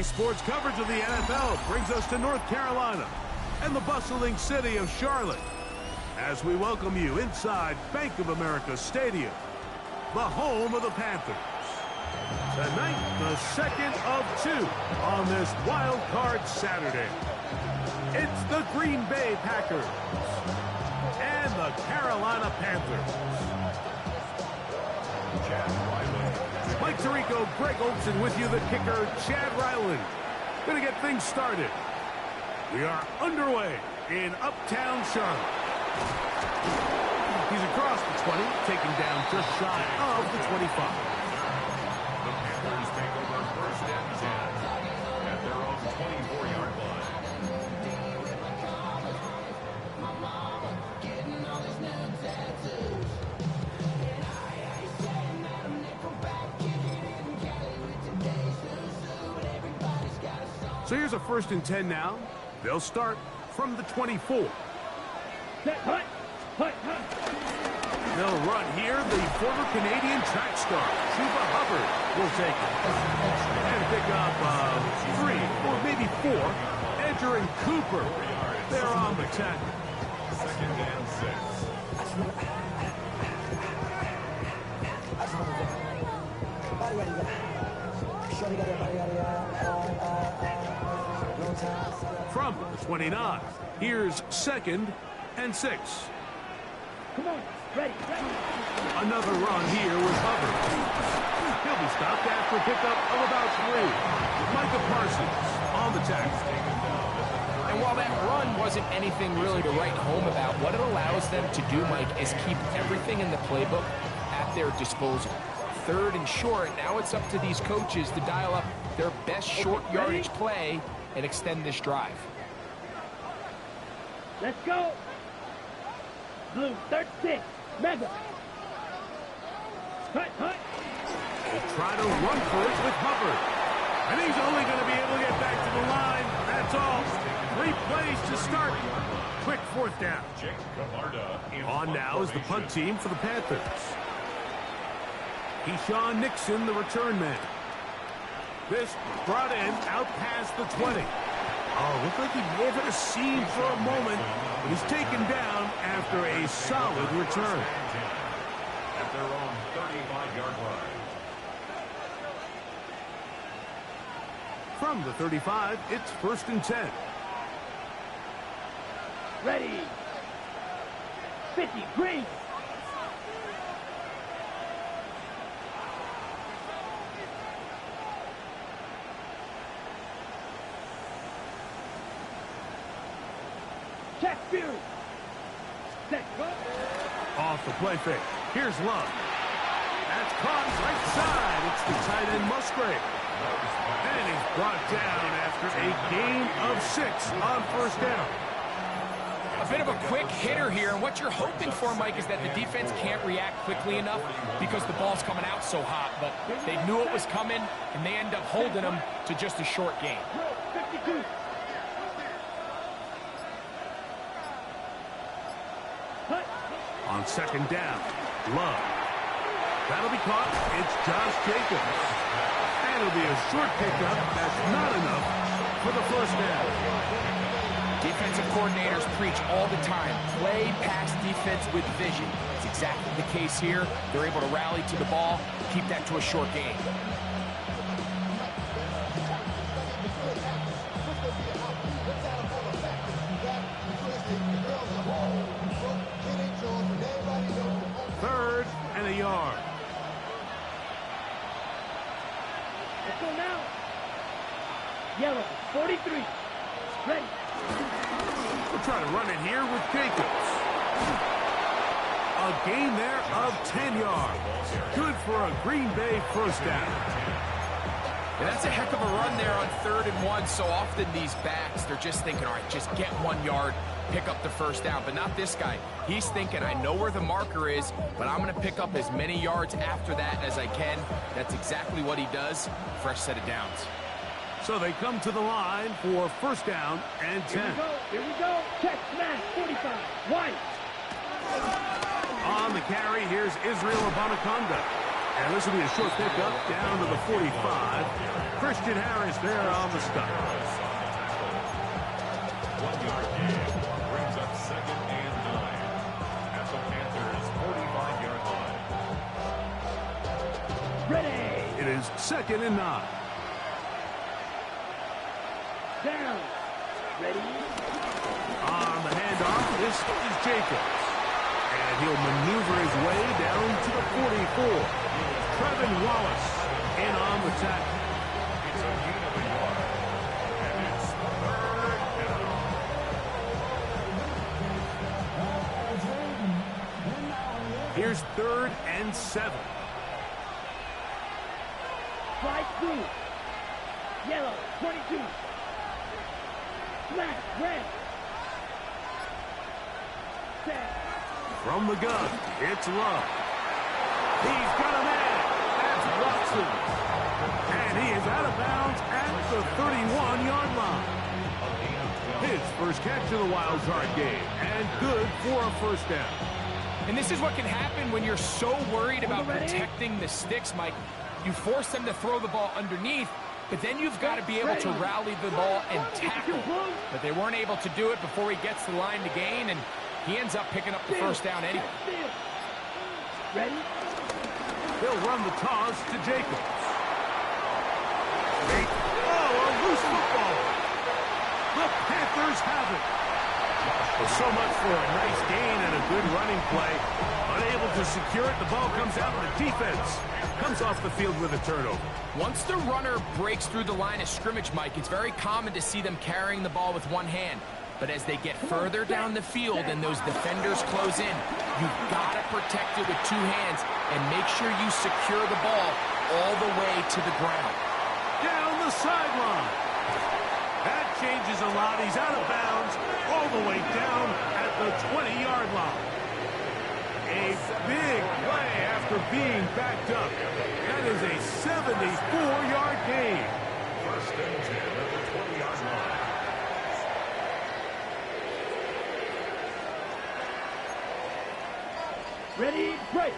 Sports coverage of the NFL brings us to North Carolina and the bustling city of Charlotte as we welcome you inside Bank of America Stadium, the home of the Panthers. Tonight, the second of two on this wild card Saturday. It's the Green Bay Packers and the Carolina Panthers. Mike Tirico, Greg Olsen with you, the kicker, Chad Ryland. Gonna get things started. We are underway in Uptown Charlotte. He's across the 20, taking down just shy of the 25. The Panthers take over first and 10 at their own 24-yard line. So here's a 1st and 10 now. They'll start from the 24. They'll run here. The former Canadian track star, Chuba Hubbard, will take it. And pick up 3 or maybe 4. Edger and Cooper, they're on the tackle. 2nd and 6. From the 29, here's 2nd and 6. Come on, ready. Another run here with Hubbard. He'll be stopped after a pickup of about 3. Micah Parsons on the tackle. And while that run wasn't anything really to write home about, what it allows them to do, Mike, is keep everything in the playbook at their disposal. 3rd and short, now it's up to these coaches to dial up their best short yardage play and extend this drive. Let's go. Blue, 36, Mega. Hut. They try to run for it with Hubbard. And he's only going to be able to get back to the line. That's all. 3 plays to start. Quick 4th down. On now is the punt team for the Panthers. Keyshawn Nixon, the return man. This brought in out past the 20. Oh, looked like he may have hit a seam for a moment, but he's taken down after a solid return. At their own 35-yard line. From the 35, it's 1st and 10. Ready. 50, green. Check view. Set. Off the play fake. Here's Love. That's caught right side. It's the tight end Musgrave. And he's brought down after a gain of 6 on 1st down. A bit of a quick hitter here, and what you're hoping for, Mike, is that the defense can't react quickly enough because the ball's coming out so hot, but they knew it was coming, and they end up holding them to just a short gain. 52. On 2nd down, Love. That'll be caught. It's Josh Jacobs. And it'll be a short pickup. That's not enough for the 1st down. Defensive coordinators preach all the time, play pass defense with vision. It's exactly the case here. They're able to rally to the ball, keep that to a short gain. Third and a yard. Let's go now. Yellow, 43. Ready. We'll try to run it here with Jacobs. A gain there of 10 yards. Good for a Green Bay 1st down. And that's a heck of a run there on 3rd and 1. So often these backs, they're just thinking, all right, just get 1 yard, pick up the 1st down. But not this guy. He's thinking, I know where the marker is, but I'm going to pick up as many yards after that as I can. That's exactly what he does. Fresh set of downs. So they come to the line for 1st down and 10. Here we go. Check, smash, 45. White. On the carry, here's Israel Abanikanda. And this will be a short pickup down to the 45. Christian Harris there on the stop. 1 yard gain brings up 2nd and 9 at the Panthers' 45-yard line. Ready. It is 2nd and 9. Down. Ready. On the handoff, this is Jacobs. And he'll maneuver his way down to the 44. Trevin Wallace in on the tackle. It's a gain of a yard. And it's 3rd down. Here's 3rd and 7. Slide through. Yellow, 22. Black, red. Set. From the gun, it's Love. He's got a man. That's Watson. And he is out of bounds at the 31-yard line. His first catch of the wild card game. And good for a first down. And this is what can happen when you're so worried about protecting the sticks, Mike. You force them to throw the ball underneath, but then you've got to be able to rally the ball and tackle. But they weren't able to do it before he gets the line to gain, and he ends up picking up the first down anyway. Ready? They'll run the toss to Jacobs. Oh, a loose football. The Panthers have it. Well, so much for a nice gain and a good running play. Unable to secure it, the ball comes out and the defense comes off the field with a turnover. Once the runner breaks through the line of scrimmage, Mike, it's very common to see them carrying the ball with one hand. But as they get further down the field and those defenders close in, you've got to protect it with two hands and make sure you secure the ball all the way to the ground. Down the sideline. That changes a lot. He's out of bounds all the way down at the 20-yard line. A big play after being backed up. That is a 74-yard gain. 1st and 10 at the 20-yard line. Ready, break.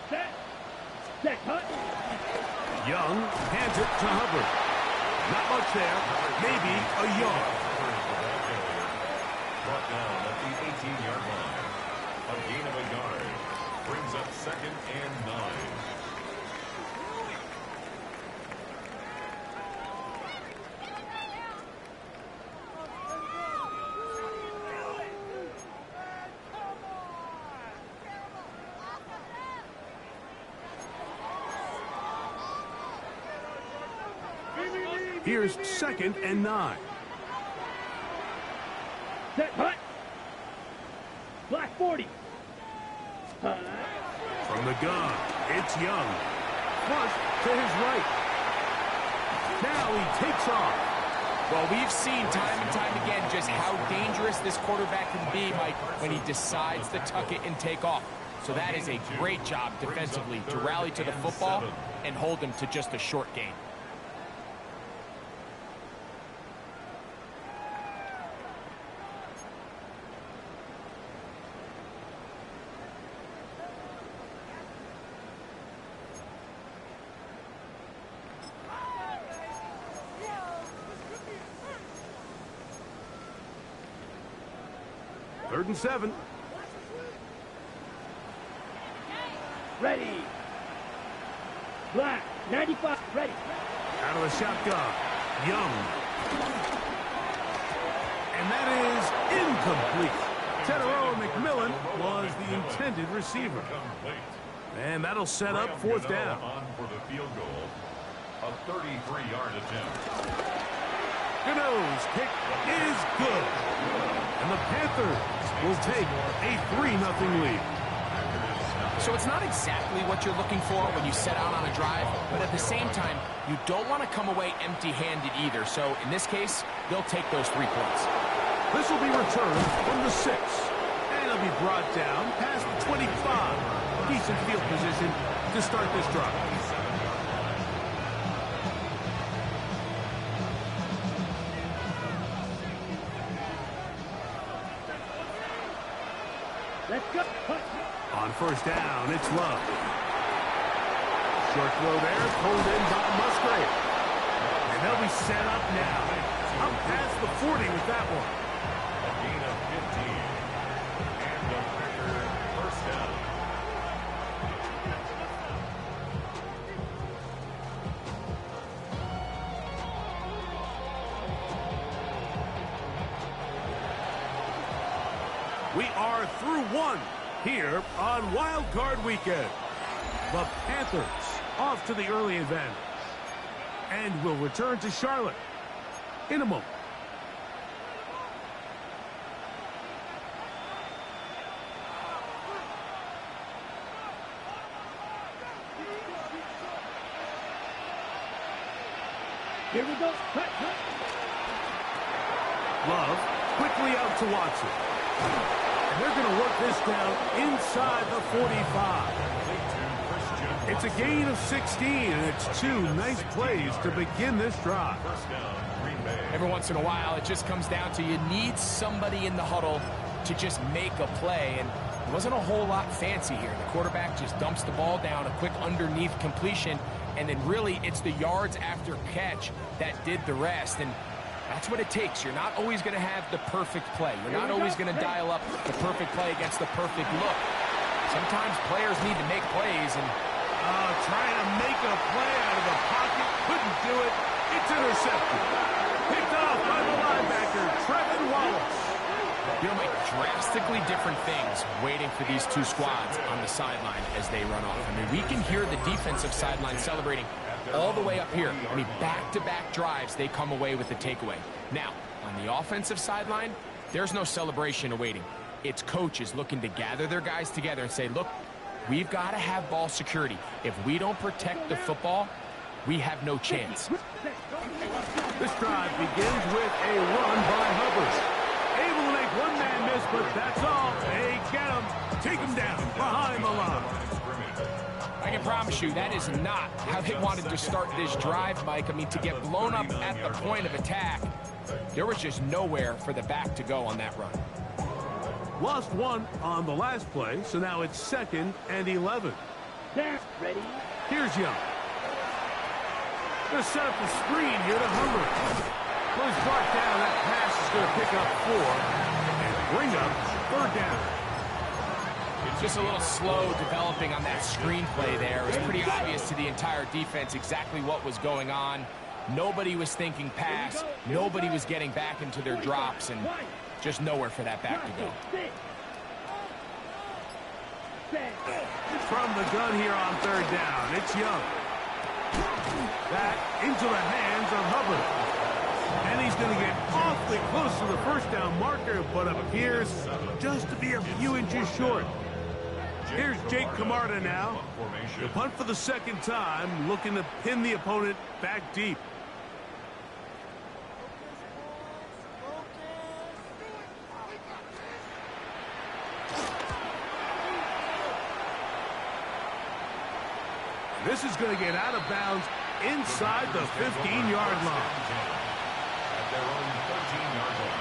Set. Set, cut. Young hands it to Hubbard. Not much there. Maybe a yard. Brought down at the 18-yard line. A gain of a yard brings up 2nd and 9. Here's 2nd and 9. Set, cut. Black 40. From the gun, it's Young. Flush to his right. Now he takes off. Well, we've seen time and time again just how dangerous this quarterback can be, Mike, when he decides to tuck it and take off. So that is a great job defensively to rally to the football and hold him to just a short gain. Third and 7. Ready. Black, 95, ready. Out of the shotgun, Young. And that is incomplete. Tedero McMillan was the intended receiver. And that'll set up 4th down. On for the field goal. A 33-yard attempt. Gano's kick is good. And the Panthers will take a 3-0 lead. So it's not exactly what you're looking for when you set out on a drive, but at the same time, you don't want to come away empty-handed either. So in this case, they'll take those 3 points. This will be returned from the 6. And it'll be brought down past the 25. Decent field position to start this drive. Let's go. Hut. On first down, it's Love. Short throw there, pulled in by Musgrave. And they'll be set up now. Up past the 40 with that one. A gain of 15. And the Packer first down. We are through one here on Wild Card Weekend. The Panthers off to the early advantage. And will return to Charlotte in a moment. Here we go. Cut, cut. Love quickly out to Watson. And they're going to work this down inside the 45. It's a gain of 16, and it's two nice plays to begin this drive. Every once in a while, it just comes down to you need somebody in the huddle to just make a play, and it wasn't a whole lot fancy here. The quarterback just dumps the ball down, a quick underneath completion, and then really it's the yards after catch that did the rest, and that's what it takes. You're not always going to have the perfect play. You're not always going to dial up the perfect play against the perfect look. Sometimes players need to make plays, and trying to make a play out of the pocket, couldn't do it. It's intercepted. Picked off by the linebacker, Trevin Wallace. You know, Mike, drastically different things waiting for these two squads on the sideline as they run off. I mean, we can hear the defensive sideline celebrating all the way up here. I mean, back-to-back drives, they come away with the takeaway. Now, on the offensive sideline, there's no celebration awaiting. It's coaches looking to gather their guys together and say, look, we've got to have ball security. If we don't protect the football, we have no chance. This drive begins with a run by Hubbard. Able to make one man miss, but that's all. They get him. Take him down behind the line. I can promise you that is not how they wanted to start this drive, Mike. I mean, to get blown up at the point of attack, there was just nowhere for the back to go on that run. Lost one on the last play, so now it's 2nd and 11. There. Ready. Here's Young. Going to set up the screen here to Hubbard. Well, he's brought down. That pass is going to pick up 4 and bring up 3rd down. It's just a little slow developing on that screenplay there. It was pretty obvious to the entire defense exactly what was going on. Nobody was thinking pass. Nobody was getting back into their drops, and just nowhere for that back to go. From the gun here on 3rd down, it's Young. That into the hands of Hubbard. And he's going to get awfully close to the 1st down marker, but appears just to be a few inches short. Here's Jake Camarda now. The punt for the 2nd time, looking to pin the opponent back deep. This is going to get out of bounds inside the 15-yard line. At their own 13-yard line.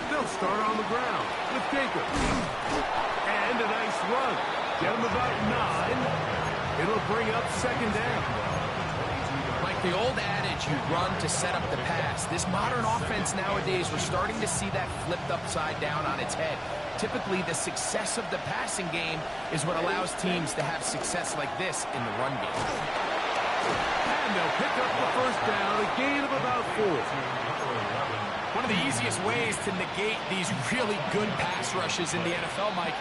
They'll start on the ground with Jacobs. And a nice run. Get him about 9. It'll bring up 2nd down. Like the old adage, you run to set up the pass. This modern offense nowadays, we're starting to see that flipped upside down on its head. Typically, the success of the passing game is what allows teams to have success like this in the run game. And they'll pick up the 1st down, a gain of about 4. One of the easiest ways to negate these really good pass rushes in the NFL, Mike,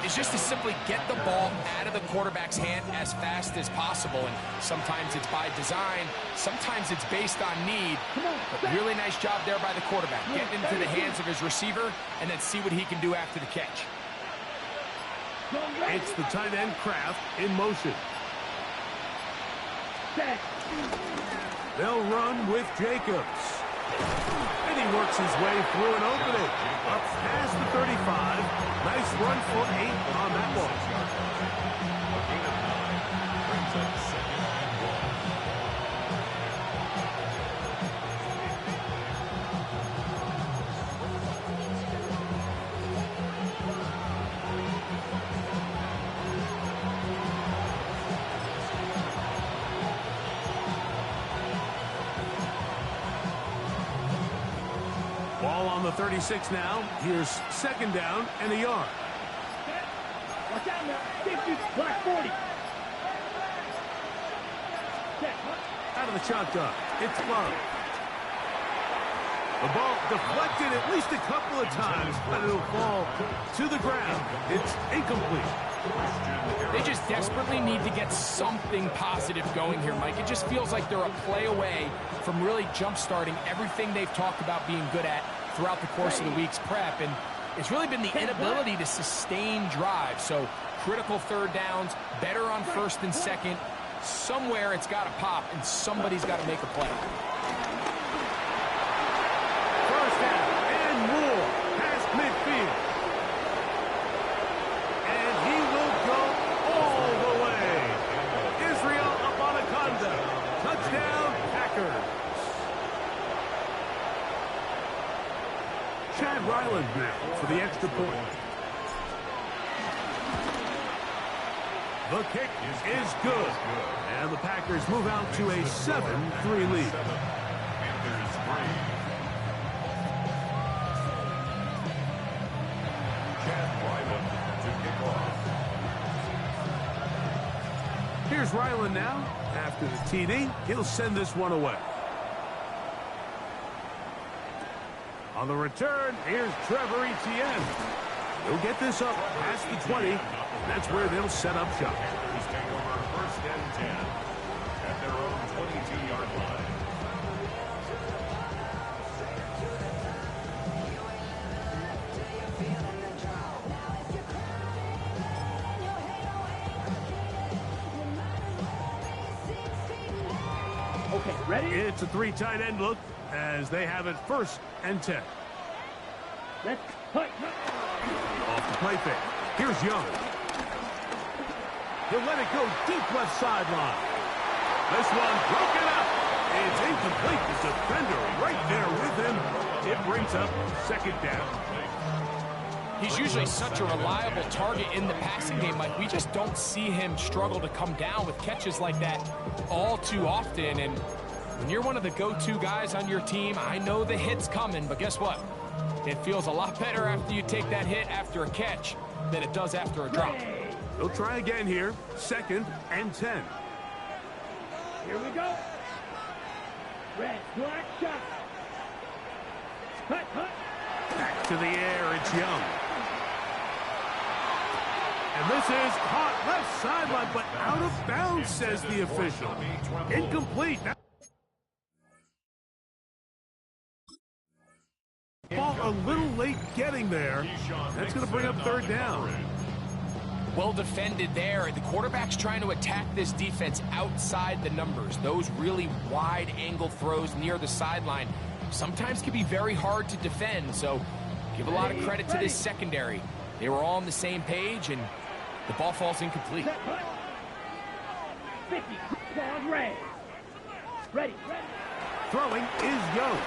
is just to simply get the ball out of the quarterback's hand as fast as possible. And sometimes it's by design, sometimes it's based on need. But really nice job there by the quarterback, getting into the hands of his receiver and then see what he can do after the catch. It's the tight end Kraft in motion. They'll run with Jacobs. And And he works his way through an opening. Up past the 35. Nice run for 8 on that ball. A gain of 9 brings up 2nd and 1. Ball on the 36 now. Here's 2nd down and a yard. Watch out now. Safety, black 40. Set, hut. Out of the shotgun. It's Burrow. The ball deflected at least a couple of times, but it'll fall to the ground. It's incomplete. They just desperately need to get something positive going here, Mike. It just feels like they're a play away from really jump-starting everything they've talked about being good at throughout the course of the week's prep. And it's really been the inability to sustain drives. So critical 3rd downs, better on 1st and 2nd. Somewhere it's got to pop, and somebody's got to make a play. 1st down and more past midfield. And he will go all the way. Israel Abanikanda. Touchdown, Packers. Chad Ryland now for the extra point. The kick is good. And the Packers move out to a 7-3 lead. Panthers 3. Chad Ryland to kick off. Here's Ryland now. After the TD, he'll send this one away. On the return, here's Trevor Etienne. He'll get this up past the 20. That's where they'll set up shop. Panthers take over 1st and 10 at their own 22-yard line. Okay, ready? It's a 3 tight end look as they have it 1st and 10. Let's hut. Off the play fake. Here's Young. He'll let it go deep left sideline. This one broken up. It's incomplete. The defender right there with him. It brings up 2nd down. He's usually such a reliable target in the passing game. Like, we just don't see him struggle to come down with catches like that all too often. And when you're one of the go-to guys on your team, I know the hit's coming, but guess what? It feels a lot better after you take that hit after a catch than it does after a drop. They'll try again here. 2nd and 10. Here we go. Red, black shot. Hut. Back to the air. It's Young. And this is caught left sideline, but out of bounds, says the official. Incomplete. Ball a little late getting there. That's going to bring up 3rd down. Well defended there. The quarterback's trying to attack this defense outside the numbers. Those really wide angle throws near the sideline sometimes can be very hard to defend. So give a lot of credit to this secondary. They were all on the same page, and the ball falls incomplete. 50, ball red. Ready. Throwing is Young.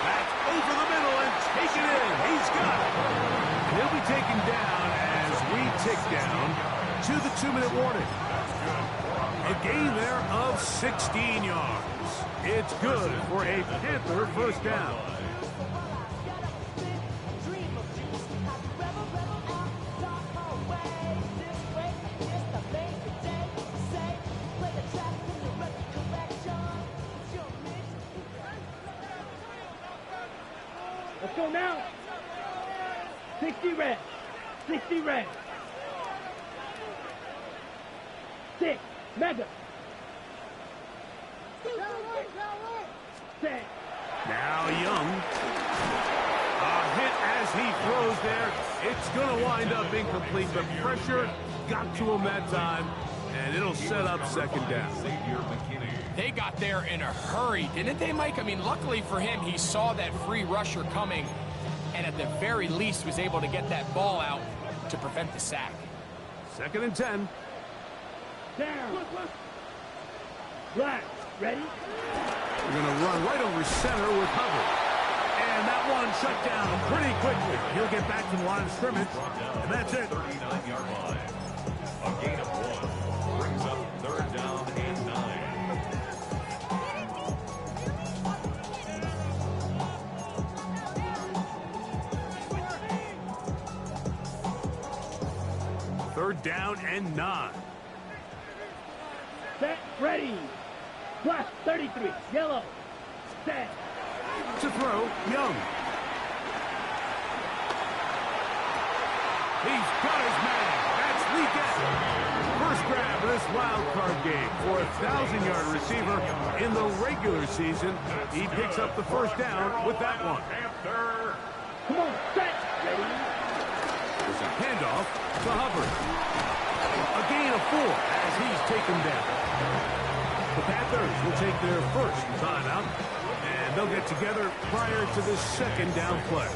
That's over the middle and taken in. He's got it. He'll be taken down as we tick down to the 2-minute warning. A gain there of 16 yards. It's good for a Panther 1st down. Let's go now. 60 red. 60 red. 6. Mega. 10. Now Young. A hit as he throws there. It's going to wind up incomplete. The pressure got to him that time, and it'll set up 2nd down. They got there in a hurry, didn't they, Mike? I mean, luckily for him, he saw that free rusher coming, and at the very least was able to get that ball out to prevent the sack. 2nd and 10. Down. Black, ready? We're going to run right over center with Hubbard. And that one shut down pretty quickly. He'll get back to the line of scrimmage, and that's it. 39-yard line. A gain of 1 brings up 3rd down and 9. 3rd down and 9. Set, ready. Black, 33, yellow. Set. To throw, Young. He's got his man. That's Leakett. First grab of this wild card game for a 1,000-yard receiver in the regular season. He picks up the first down with that one. Come on, set, ready. There's a handoff to Hubbard. A gain of 4 as he's taken down. The Panthers will take their first timeout. And they'll get together prior to the 2nd down play.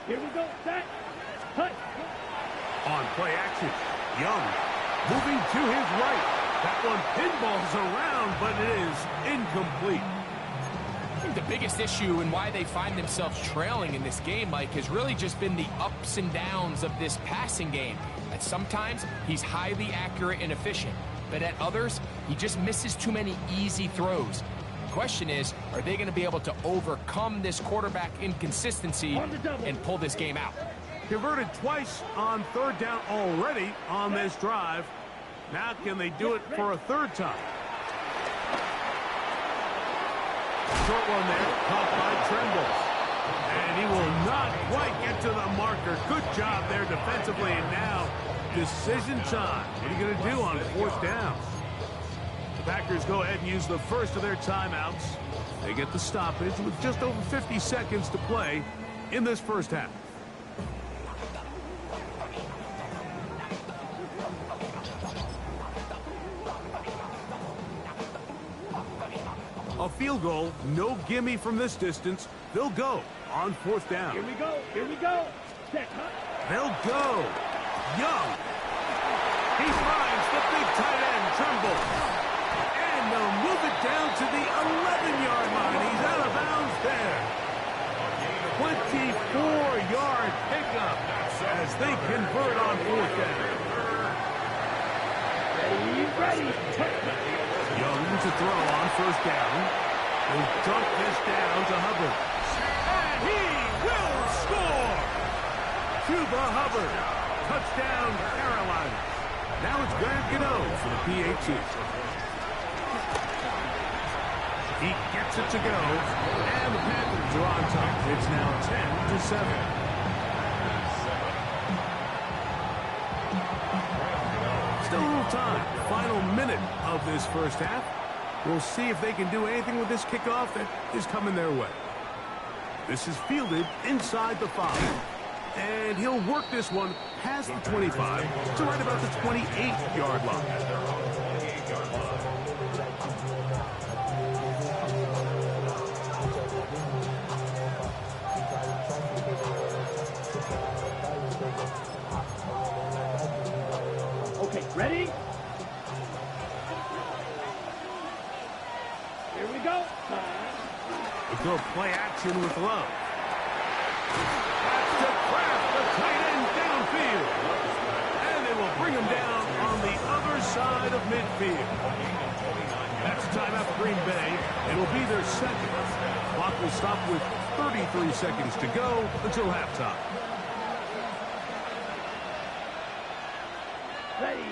Here we go, set, cut. On play action, Young moving to his right. That one pinballs around, but it is incomplete. I think the biggest issue and why they find themselves trailing in this game, Mike, has really just been the ups and downs of this passing game. At sometimes, he's highly accurate and efficient, but at others, he just misses too many easy throws. The question is, are they going to be able to overcome this quarterback inconsistency and pull this game out? Converted twice on 3rd down already on this drive. Now can they do it for a 3rd time? Short one there, caught by Tremble. And he will not quite get to the marker. Good job there defensively, and now decision time. What are you going to do on 4th down? The Packers go ahead and use the first of their timeouts. They get the stoppage with just over 50 seconds to play in this first half. A field goal, no gimme from this distance. They'll go on 4th down. Here we go, here we go. Set, cut. They'll go. Young. He finds the big tight end, Tremble. And they'll move it down to the 11-yard line. He's out of bounds there. 24-yard pickup as they convert on 4th down. Ready. Young to throw on 1st down. He'll dump this down to Hubbard. And he will score! Chuba Hubbard. Touchdown, Carolina. Now it's Grant Gano for the PAT. He gets it to go. And the Panthers are on top. It's now 10-7. Still a little time. Final minute of this first half. We'll see if they can do anything with this kickoff that is coming their way. This is fielded inside the 5. And he'll work this one past the 25 to right about the 28-yard line. Ready? Here we go. They go play action with Love. That's to Kraft, the tight end downfield. And they will bring him down on the other side of midfield. That's a timeout for Green Bay. It'll be their second. Clock will stop with 33 seconds to go until halftime. Ready.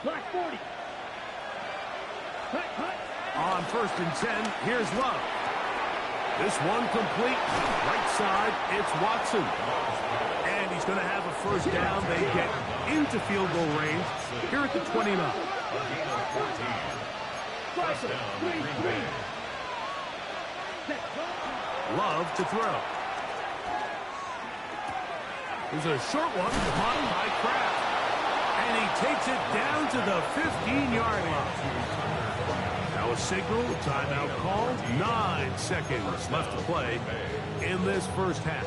Black 40. Cut, cut. On 1st and 10, here's Love. This one complete. Right side, it's Watson. And he's going to have a first down. They get into field goal range here at the 29. First down, Green Bay. Love to throw. There's a short one caught by Kraft. And he takes it down to the 15-yard line. Now a signal, timeout called. 9 seconds left to play in this first half.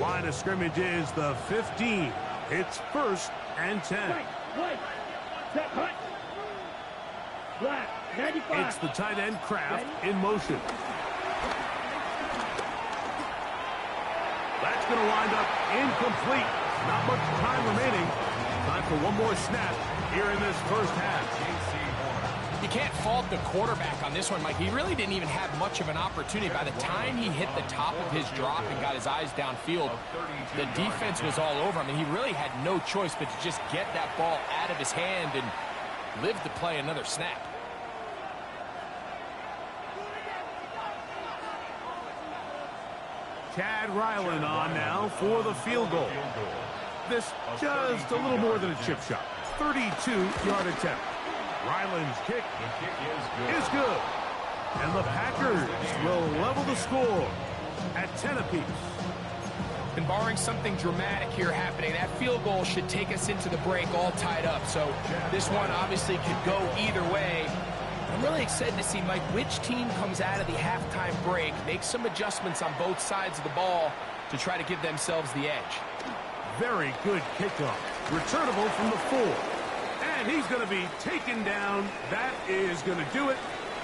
Line of scrimmage is the 15. It's 1st and 10. White. Set hut. Black. 95. It's the tight end Kraft in motion. That's going to wind up incomplete. Not much time remaining. Time for one more snap here in this first half. You can't fault the quarterback on this one, Mike. He really didn't even have much of an opportunity. By the time he hit the top of his drop and got his eyes downfield, the defense was all over him. I mean, he really had no choice but to just get that ball out of his hand and live to play another snap. Chad Ryland on now for the field goal. This just a little more than a chip shot. 32-yard attempt. Ryland's kick is good. And the Packers will level the score at 10 apiece. And barring something dramatic here happening, that field goal should take us into the break all tied up. So this one obviously could go either way. I'm really excited to see, Mike, which team comes out of the halftime break, make some adjustments on both sides of the ball to try to give themselves the edge. Very good kickoff. Returnable from the 4. And he's going to be taken down. That is going to do it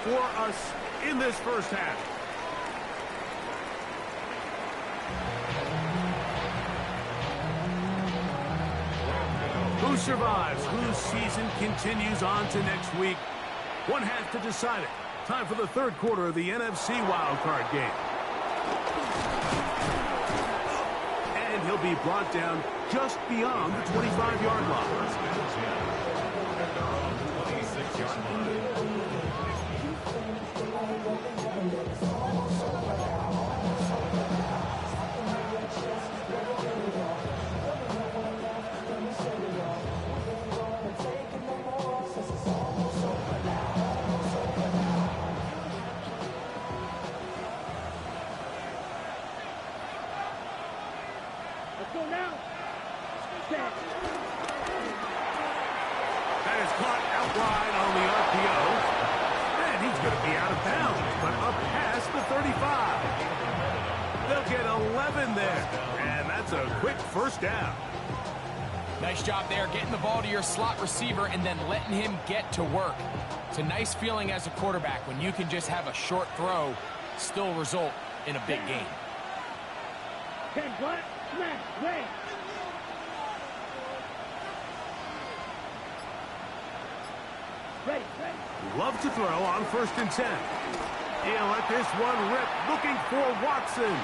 for us in this first half. Who survives? Whose season continues on to next week? One half to decide it. Time for the third quarter of the NFC wildcard game. And he'll be brought down just beyond the 25-yard line. Let's go now. Set. That is caught out wide on the RPO. And he's going to be out of bounds, but up past the 35. They'll get 11 there. And that's a quick first down. Nice job there, getting the ball to your slot receiver and then letting him get to work. It's a nice feeling as a quarterback when you can just have a short throw, still result in a big game. 10 black, smash, red. Ready. Love to throw on 1st and 10. He'll let this one rip, looking for Watson.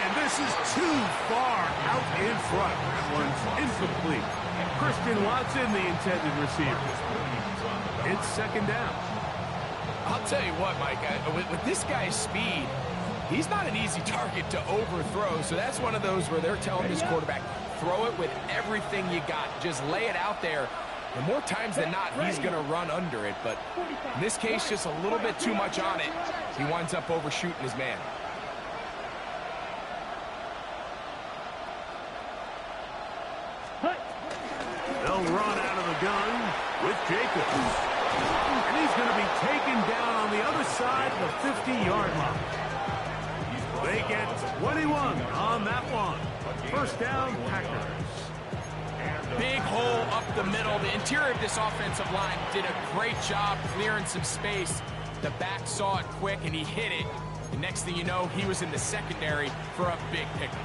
And this is too far out in front. That one's incomplete. Christian Watson, the intended receiver. It's 2nd down. I'll tell you what, Mike, with this guy's speed, he's not an easy target to overthrow. So that's one of those where they're telling this quarterback, throw it with everything you got. Just lay it out there. And more times than not, he's going to run under it. But in this case, just a little bit too much on it. He winds up overshooting his man. They'll run out of the gun with Jacobs. And he's going to be taken down on the other side of the 50-yard line. They get 21 on that one. 1st down, Packers. Big hole up the middle. The interior of this offensive line did a great job clearing some space. The back saw it quick, and he hit it. The next thing you know, he was in the secondary for a big pickup.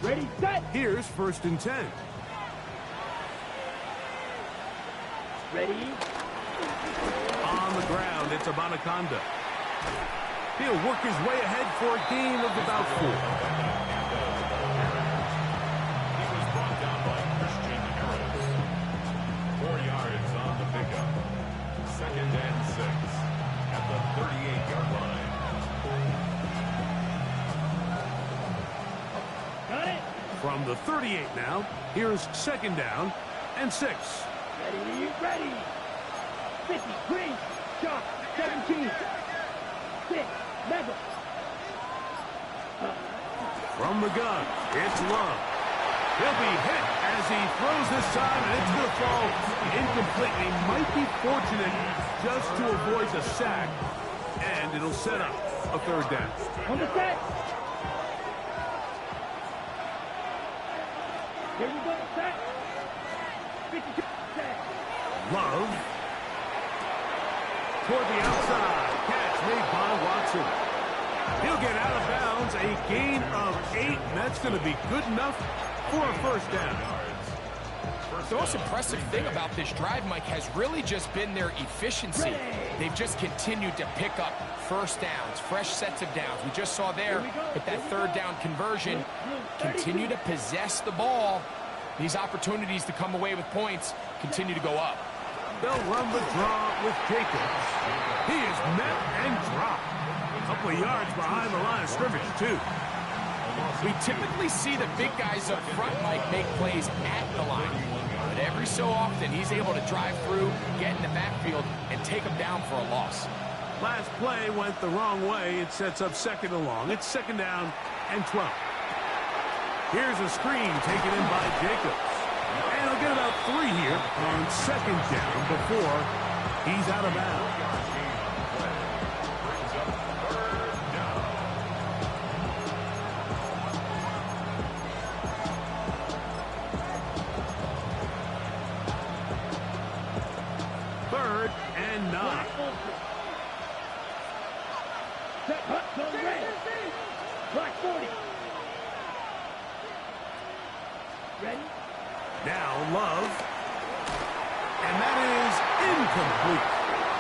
Ready, set. Here's 1st and 10. Ready. On the ground, it's Abanikanda. He'll work his way ahead for a gain of about 4. From the 38 now, here's second down and 6. Ready, ready. 50, green, shot, 17. 6, level. From the gun, it's Love. He'll be hit as he throws this time, and it's going to fall incomplete. He might be fortunate just to avoid a sack, and it'll set up a third down. On the set. Here we go, set. 52, set. Love. Toward the outside. Catch made by Watson. He'll get out of bounds. A gain of 8, and that's going to be good enough for a first down. The most impressive thing about this drive, Mike, has really just been their efficiency. They've just continued to pick up first downs, fresh sets of downs. We just saw there with that third down conversion, continue to possess the ball. These opportunities to come away with points continue to go up. They'll run the draw with Jacobs. He is met and dropped. A couple of yards behind the line of scrimmage, too. We typically see the big guys up front, Mike, make plays at the line. But every so often, he's able to drive through, get in the backfield, and take them down for a loss. Last play went the wrong way. It sets up second and long. It's second down and 12. Here's a screen taken in by Jacobs. And he'll get about 3 here on second down before he's out of bounds. Third and 9. Set, hut, go red. Black 40. Ready? Now Love. And that is incomplete.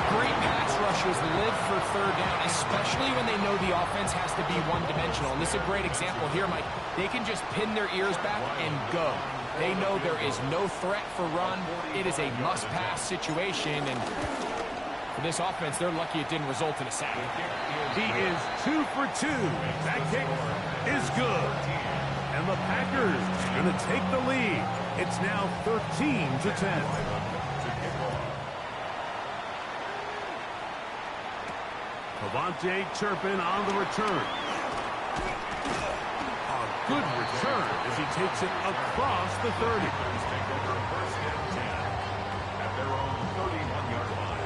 Great pass rushers live for third down, especially when they know the offense has to be one-dimensional. And this is a great example here, Mike. They can just pin their ears back and go. They know there is no threat for run. It is a must-pass situation, and for this offense, they're lucky it didn't result in a sack. He is 2 for 2. That kick is good. And the Packers going to take the lead. It's now 13-10. Avante Turpin on the return. A good return as he takes it across the 30. Take over first and 10 at their own 31-yard line.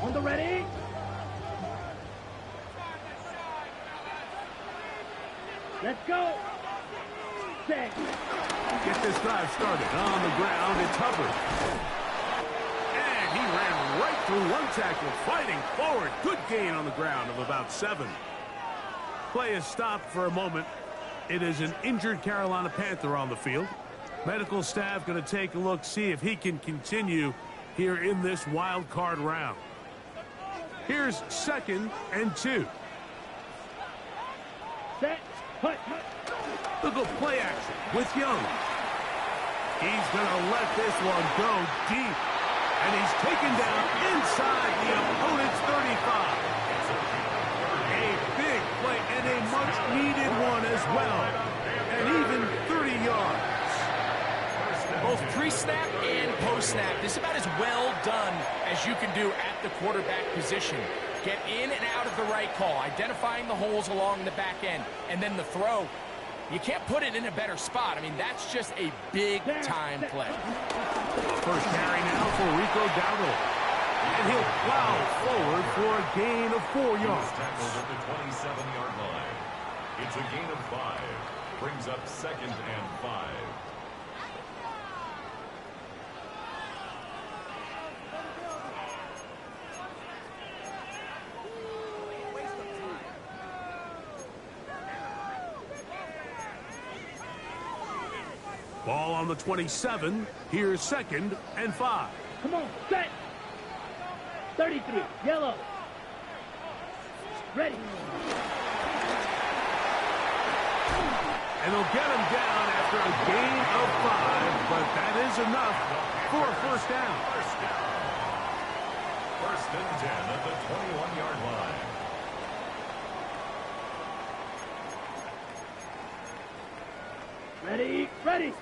On the ready? Let's go. Set. Get this drive started. On the ground, it's Hubbard. And he ran right through one tackle, fighting forward. Good gain on the ground of about 7. Play is stopped for a moment. It is an injured Carolina Panther on the field. Medical staff going to take a look, see if he can continue here in this wild card round. Here's second and 2. Set. Hut, hut. Look at play action with Young. He's going to let this one go deep. And he's taken down inside the opponent's 35. A big play and a much-needed one as well. And even 30 yards. Both pre-snap and post-snap, this is about as well done as you can do at the quarterback position. Get in and out of the right call, identifying the holes along the back end, and then the throw. You can't put it in a better spot. I mean, that's just a big-time play. First carry now for Rico Dowdle. And he'll plow forward for a gain of 4 yards. Tackled at the 27-yard line. It's a gain of 5. Brings up second and 5. Ball on the 27. Here's second and 5. Come on, set. 33, yellow. Ready. And they'll get him down after a gain of 5, but that is enough for a first down. First and 10 at the 21-yard line. Ready, ready.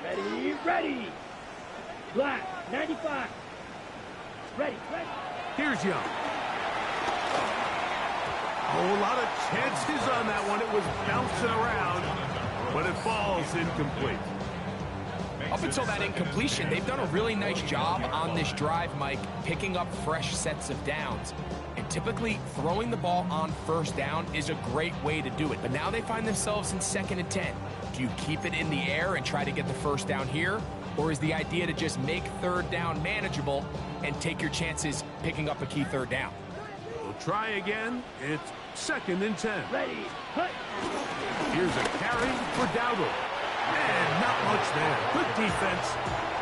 Ready, ready. Black, 95. Ready, ready. Here's Young. Oh, a lot of chances on that one. It was bouncing around, but it falls incomplete. Up until that incompletion, they've done a really nice job on this drive, Mike, picking up fresh sets of downs. And typically, throwing the ball on first down is a great way to do it. But now they find themselves in 2nd and 10. Do you keep it in the air and try to get the first down here? Or is the idea to just make 3rd down manageable and take your chances picking up a key 3rd down? We'll try again. It's 2nd and 10. Ready, cut. Here's a carry for Dowdle. And not much there. Good defense.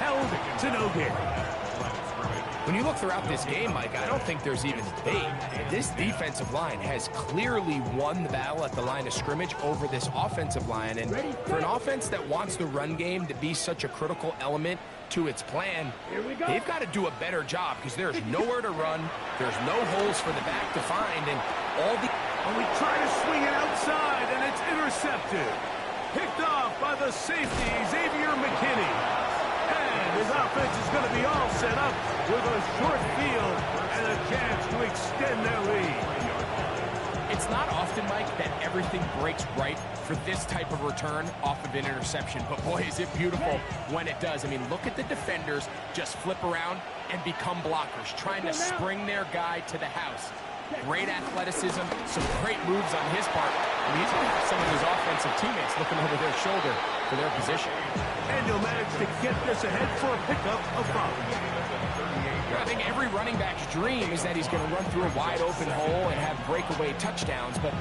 Held to no gain. When you look throughout this game, Mike, I don't think there's even debate. This defensive line has clearly won the battle at the line of scrimmage over this offensive line. And for an offense that wants the run game to be such a critical element to its plan, they've got to do a better job because there's nowhere to run. There's no holes for the back to find. And all the... And we try to swing it outside, and it's intercepted. Picked off by the safety, Xavier McKinney. And his offense is going to be all set up with a short field and a chance to extend their lead. It's not often, Mike, that everything breaks right for this type of return off of an interception. But boy, is it beautiful when it does. I mean, look at the defenders just flip around and become blockers, trying to spring their guy to the house. Great athleticism, some great moves on his part. And he's going to have some of his offensive teammates looking over their shoulder for their position. And he'll manage to get this ahead for a pickup of 5. I think every running back's dream is that he's going to run through a wide open hole and have breakaway touchdowns, but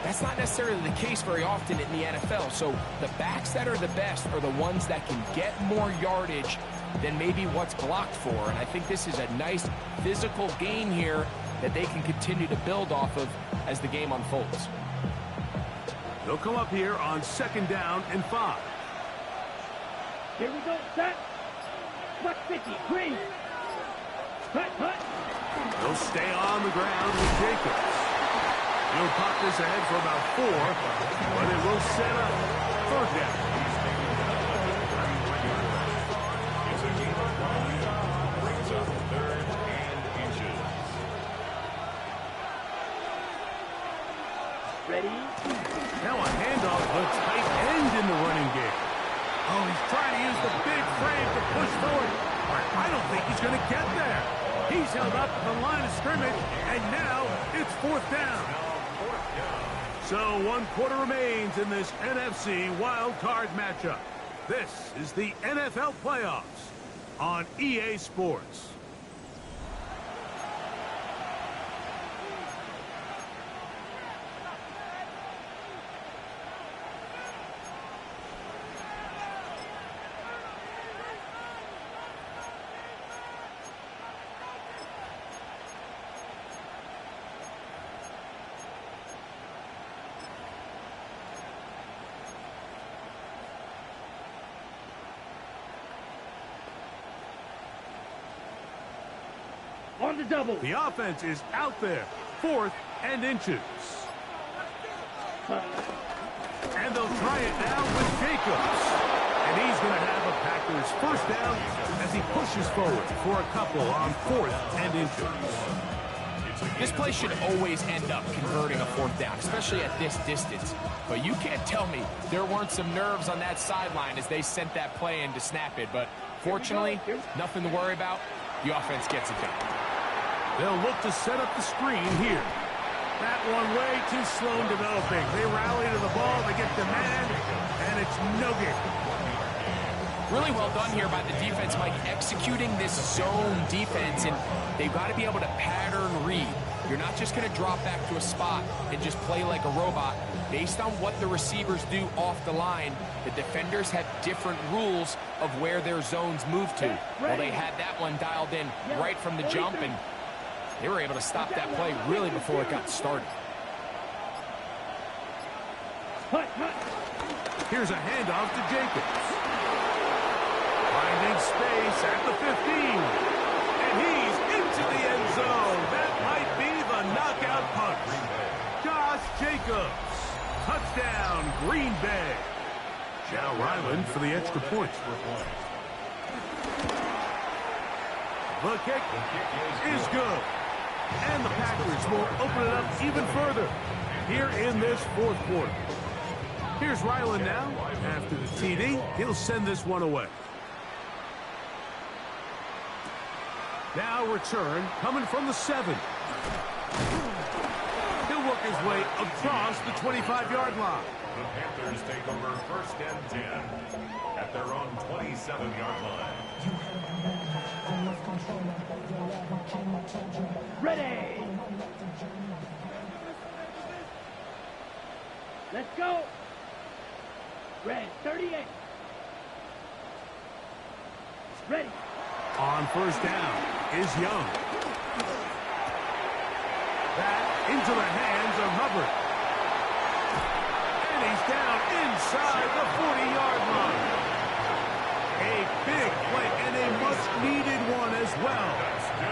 that's not necessarily the case very often in the NFL. So the backs that are the best are the ones that can get more yardage than maybe what's blocked for. And I think this is a nice physical gain here that they can continue to build off of as the game unfolds. They'll come up here on 2nd down and 5. Here we go, set. Cut 50, green. Cut, cut. They'll stay on the ground with Jacobs. He'll pop this ahead for about 4, but it will set up 3rd down. Ready? Now a handoff to tight end in the running game. Oh, he's trying to use the big frame to push forward. I don't think he's going to get there. He's held up at the line of scrimmage, and now it's 4th down. So 1 quarter remains in this NFC wild card matchup. This is the NFL playoffs on EA Sports. On the double. The offense is out there. 4th and inches. And they'll try it now with Jacobs. And he's going to have a Packers first down as he pushes forward for a couple on 4th and inches. This play should always end up converting a 4th down, especially at this distance. But you can't tell me there weren't some nerves on that sideline as they sent that play in to snap it. But fortunately, nothing to worry about. The offense gets it done. They'll look to set up the screen here. That one way too slow in developing. They rally to the ball, they get the man, and it's no good. Really well done here by the defense, Mike, executing this zone defense, and they've got to be able to pattern read. You're not just going to drop back to a spot and just play like a robot. Based on what the receivers do off the line, the defenders have different rules of where their zones move to. Well, they had that one dialed in right from the jump, and they were able to stop that play really before it got started. Hut, hut. Here's a handoff to Jacobs. Finding space at the 15. And he's into the end zone. That might be the knockout punch. Josh Jacobs. Touchdown, Green Bay. Now Ryland for the extra point. The kick is good. And the Packers will open it up even further here in this fourth quarter. Here's Ryland now. After the TD, he'll send this one away. Now return coming from the 7. He'll work his way across the 25-yard line. The Panthers take over 1st and 10 at their own 27-yard line. Ready. Let's go. Red 38. Ready. On first down is Young. That into the hands of Hubbard. And he's down inside the 40-yard line. A big play and a much-needed one as well.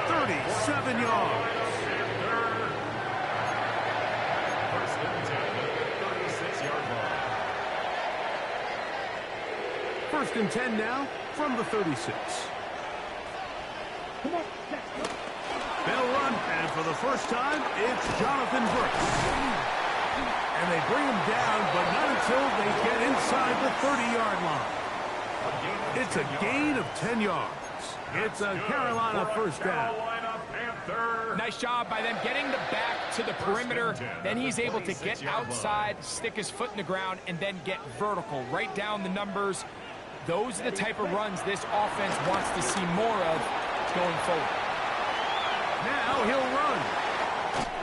37 yards. 1st and 10 at the 36-yard line. 1st and 10 now from the 36. Come on. They'll run, and for the first time, it's Jonathan Brooks. And they bring him down, but not until they get inside the 30-yard line. It's a gain of 10 yards. It's a Carolina first down. Nice job by them getting the back to the perimeter. Then he's able to get outside, stick his foot in the ground, and then get vertical, right down the numbers. Those are the type of runs this offense wants to see more of going forward. Now he'll run.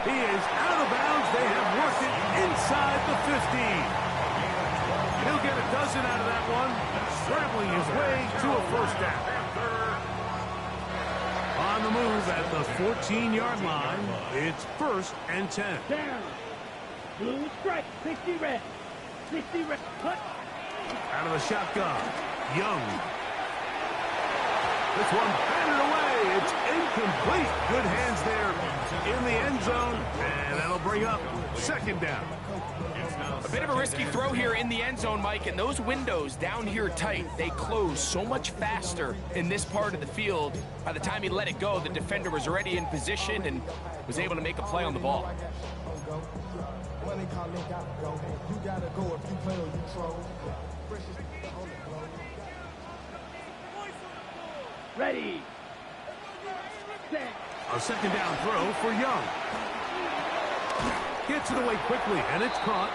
He is out of bounds. They have worked it inside the 15. He'll get a dozen out of that one, scrambling his way to a first down. On the move at the 14-yard line, it's 1st and 10. Down. Blue strike. 60 red. 60 red. Hut. Out of the shotgun, Young. This one batted away. It's incomplete. Good hands there in the end zone, and that'll bring up 2nd down. A bit of a risky throw here in the end zone, Mike, and those windows down here tight, they close so much faster in this part of the field. By the time he let it go, the defender was already in position and was able to make a play on the ball. Ready. Set. A 2nd down throw for Young. Gets it away quickly, and it's caught.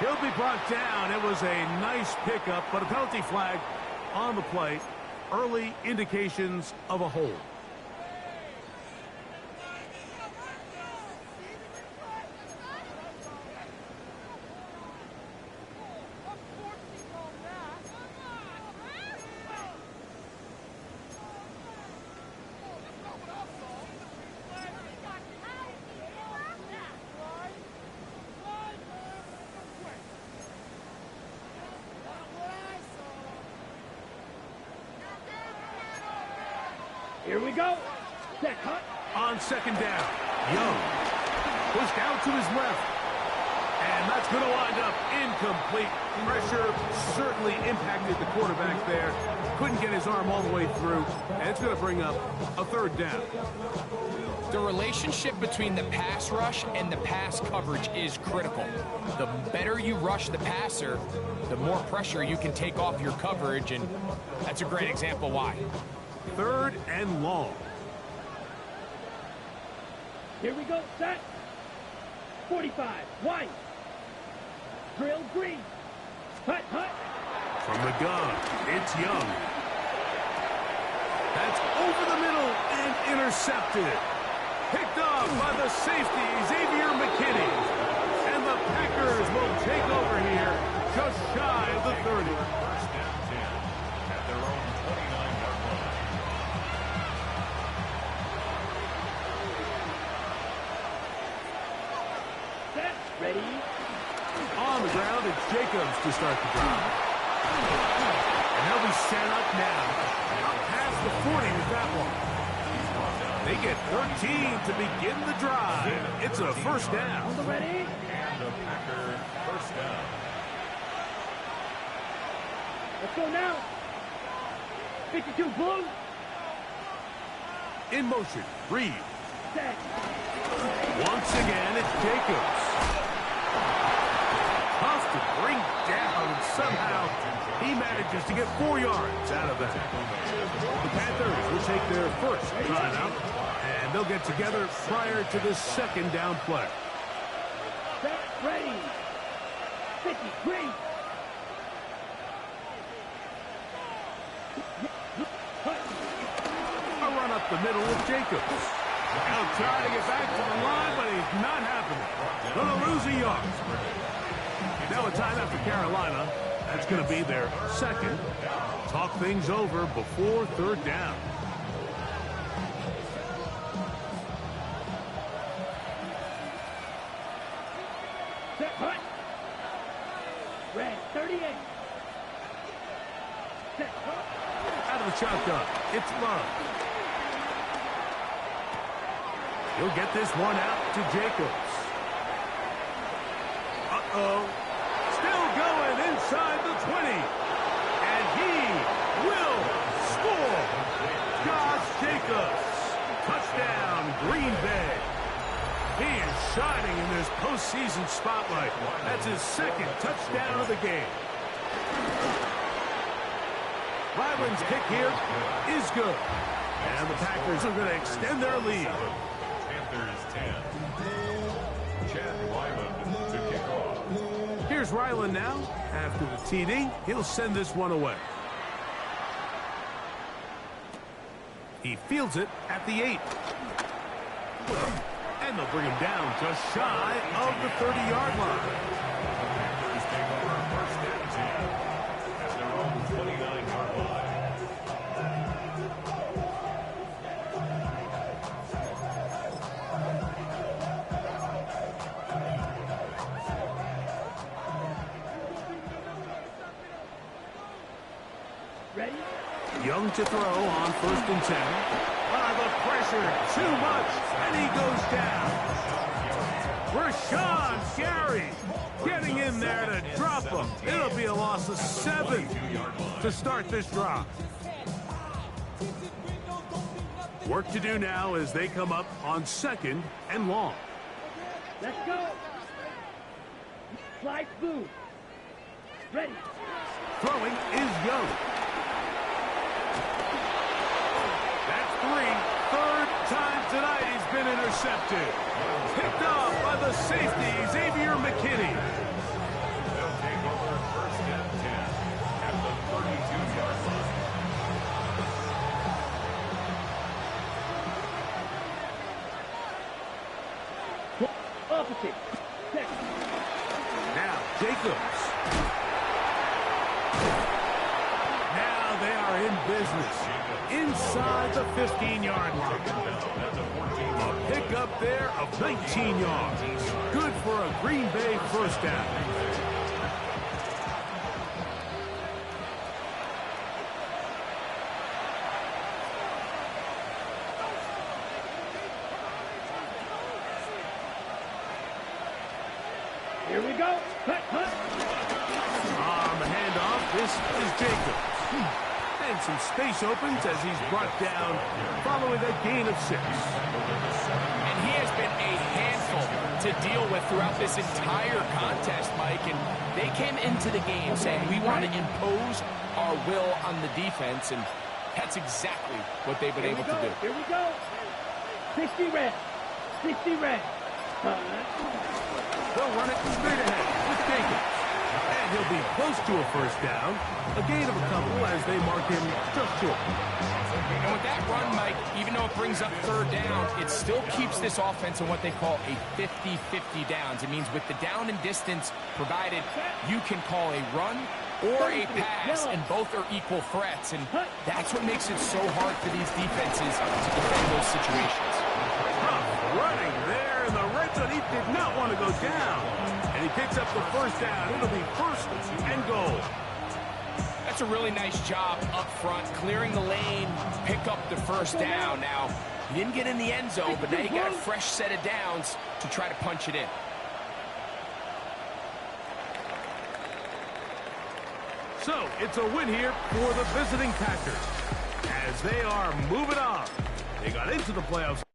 He'll be brought down. It was a nice pickup, but a penalty flag on the play. Early indications of a hold. Here we go. Set. Hut. On 2nd down, Young pushed out to his left. And that's going to wind up incomplete. Pressure certainly impacted the quarterback there. Couldn't get his arm all the way through. And it's going to bring up a 3rd down. The relationship between the pass rush and the pass coverage is critical. The better you rush the passer, the more pressure you can take off your coverage, and that's a great example why. 3rd and long. Here we go. Set. 45. White. Drill green. Hut, hut. From the gun, it's Young. That's over the middle and intercepted. Picked off by the safety, Xavier McKinney. And the Packers will take over here just shy of the 30. 1st and 10 at their own 29-yard line. Set. Ready. On the ground It's Jacobs to start the drive. And they'll be set up now. Out past the 40 with that one. They get 13 to begin the drive. It's a first down. Ready? And the Packer first down. Let's go now. 52 blue. In motion, Reed. Set. Once again, it's Jacobs. Tough to bring down, and somehow he manages to get 4 yards out of that. The Panthers will take their first timeout, and they'll get together prior to the second down play. Set. Ready. 53. A run up the middle with Jacobs. He'll try to get back to the line, but he's not happening. Gonna lose a yard. Now a timeout for Carolina. That's going to be their second. Talk things over before third down. Set. Hut. Red. 38. Set. Hut. Out of the shotgun, it's Love. He'll get this one out to Jacobs. Uh-oh. Still going inside the 20. And he will score. Josh Jacobs. Touchdown, Green Bay. He is shining in this postseason spotlight. That's his second touchdown of the game. Ryland's kick here is good. And the Packers are going to extend their lead. Panthers 10. Chad Ryland to kick off. Here's Ryland now. After the TD, he'll send this one away. He fields it at the 8. And they'll bring him down just shy of the 30-yard line. Panthers take over first and 10 at their own 29-yard line. Ready? Young to throw on first and 10. The pressure, too much, and he goes down. Rashawn Gary getting in there to drop him. It'll be a loss of 7 to start this drive. Work to do now as they come up on second and long. Let's go. Slide through. Ready. Throwing is Young. That's 3. Third time tonight he's been intercepted. Picked off by the safety, Xavier McKinney. They'll take over first and 10 at the 32-yard line. Opposite. Second. Now Jacobs. Now they are in business. Inside the 15-yard line. A pickup there of 19 yards. Good for a Green Bay first down. Here we go. Hut, hut. On the handoff, this is Jacobs. And some space opens as he's brought down following a gain of 6. And he has been a handful to deal with throughout this entire contest, Mike. And they came into the game saying, we want to impose our will on the defense. And that's exactly what they've been able to do. Here we go. 60 red. 60 red. They'll run it straight ahead with Jacobs. And he'll be close to a first down. A gain of a couple as they mark him just short. And with that run, Mike, even though it brings up third down, it still keeps this offense in what they call a 50-50 downs. It means with the down and distance provided, you can call a run or a pass, and both are equal threats. And that's what makes it so hard for these defenses to defend those situations. Tough running there in the red zone. He did not want to go down. And he Picks up the first down. It'll be first and goal. That's a really nice job up front, clearing the lane, pick up the first down. Now, he didn't get in the end zone, but now you got a fresh set of downs to try to punch it in. So, it's a win here for the visiting Packers as they are moving on. They got into the playoffs.